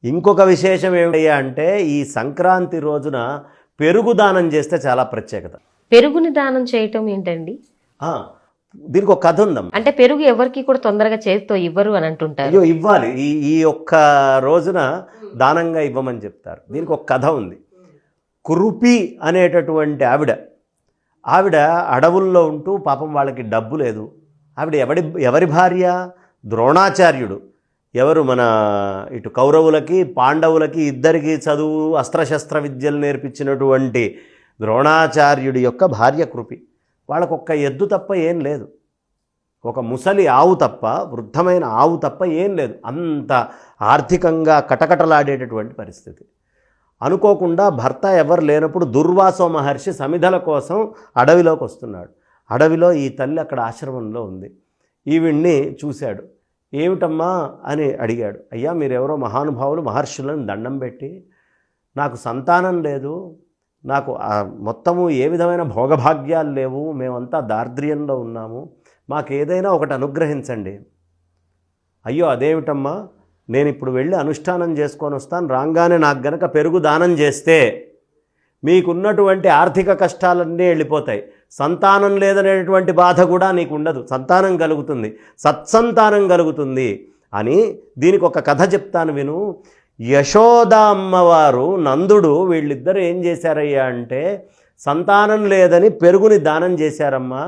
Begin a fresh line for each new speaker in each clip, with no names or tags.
ఇంకొక విశేషం ఏమిటి అంటే ఈ సంక్రాంతి రోజున పెరుగు దానం చేస్తే చాలా ప్రత్యేకత.
పెరుగుని దానం చేయటం ఏంటండి?
దీనికి ఒక కథ ఉందమ్మా.
అంటే పెరుగు ఎవరికి కూడా తొందరగా చేతితో ఇవ్వరు అని అంటుంటారు.
అయ్యో ఇవ్వాలి, ఈ ఒక్క రోజున దానంగా ఇవ్వమని చెప్తారు. దీనికి ఒక కథ ఉంది. కురుపి అనేటటువంటి ఆవిడ అడవుల్లో ఉంటూ పాపం వాళ్ళకి డబ్బు లేదు. ఆవిడ ఎవరి భార్య? ద్రోణాచార్యుడు. ఎవరు మన ఇటు కౌరవులకి పాండవులకి ఇద్దరికి చదువు అస్త్రశస్త్ర విద్యలు నేర్పించినటువంటి ద్రోణాచార్యుడి యొక్క భార్య కృపి. వాళ్ళకొక్క ఎద్దు తప్ప ఏం లేదు, ఒక ముసలి ఆవు తప్ప, వృద్ధమైన ఆవు తప్ప ఏం లేదు. అంత ఆర్థికంగా కటకటలాడేటటువంటి పరిస్థితి. అనుకోకుండా భర్త ఎవరు లేనప్పుడు దుర్వాసో మహర్షి సమిధల కోసం అడవిలోకి వస్తున్నాడు. అడవిలో ఈ తల్లి అక్కడ ఆశ్రమంలో ఉంది. ఈవిడ్ని చూశాడు. ఏమిటమ్మా అని అడిగాడు. అయ్యా మీరెవరో మహానుభావులు మహర్షులను దండం పెట్టి నాకు సంతానం లేదు, నాకు మొత్తము ఏ విధమైన భోగభాగ్యాలు లేవు, మేమంతా దారిద్ర్యంలో ఉన్నాము, మాకేదైనా ఒకటి అనుగ్రహించండి. అయ్యో అదేమిటమ్మా, నేను ఇప్పుడు వెళ్ళి అనుష్ఠానం చేసుకొని వస్తాను, రాగానే నాకు గనక పెరుగు దానం చేస్తే మీకున్నటువంటి ఆర్థిక కష్టాలన్నీ వెళ్ళిపోతాయి, సంతానం లేదనేటువంటి బాధ కూడా నీకు ఉండదు, సంతానం కలుగుతుంది, సత్సంతానం కలుగుతుంది అని దీనికి ఒక కథ చెప్తాను విను. యశోద అమ్మవారు నందుడు వీళ్ళిద్దరూ ఏం చేశారయ్యా అంటే సంతానం లేదని పెరుగుని దానం చేశారమ్మా.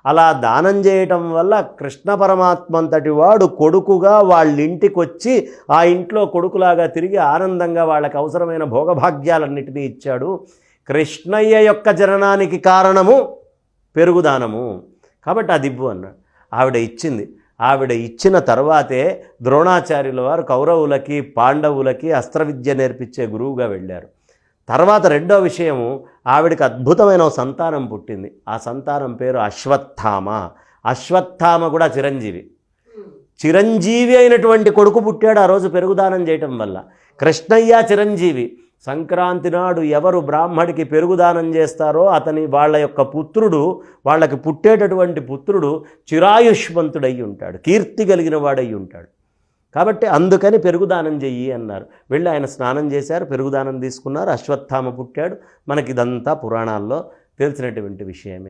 అలా దానం చేయటం వల్ల కృష్ణ పరమాత్మ అంతటి వాడు కొడుకుగా వాళ్ళింటికి వచ్చి ఆ ఇంట్లో కొడుకులాగా తిరిగి ఆనందంగా వాళ్ళకి అవసరమైన భోగభాగ్యాలన్నిటినీ ఇచ్చాడు. కృష్ణయ్య యొక్క జననానికి కారణము పెరుగుదానము, కాబట్టి అది ఇవ్వు అన్నాడు. ఆవిడ ఇచ్చింది. ఆవిడ ఇచ్చిన తర్వాతే ద్రోణాచార్యుల వారు కౌరవులకి పాండవులకి అస్త్రవిద్య నేర్పించే గురువుగా వెళ్ళారు. తర్వాత రెండో విషయము, ఆవిడకి అద్భుతమైన సంతానం పుట్టింది. ఆ సంతానం పేరు అశ్వత్థామ. అశ్వత్థామ కూడా చిరంజీవి అయినటువంటి కొడుకు పుట్టాడు ఆ రోజు పెరుగుదానం చేయటం వల్ల. కృష్ణయ్య చిరంజీవి. సంక్రాంతి నాడు ఎవరు బ్రాహ్మడికి పెరుగుదానం చేస్తారో వాళ్ళ యొక్క పుత్రుడు, వాళ్ళకి పుట్టేటటువంటి పుత్రుడు చిరాయుష్మంతుడై ఉంటాడు, కీర్తి కలిగిన వాడై ఉంటాడు. కాబట్టి అందుకని పెరుగుదానం చెయ్యి అన్నారు. వెళ్ళి ఆయన స్నానం చేశారు, పెరుగుదానం తీసుకున్నారు, అశ్వత్థామ పుట్టాడు. మనకిదంతా పురాణాల్లో తెలిసినటువంటి విషయమే.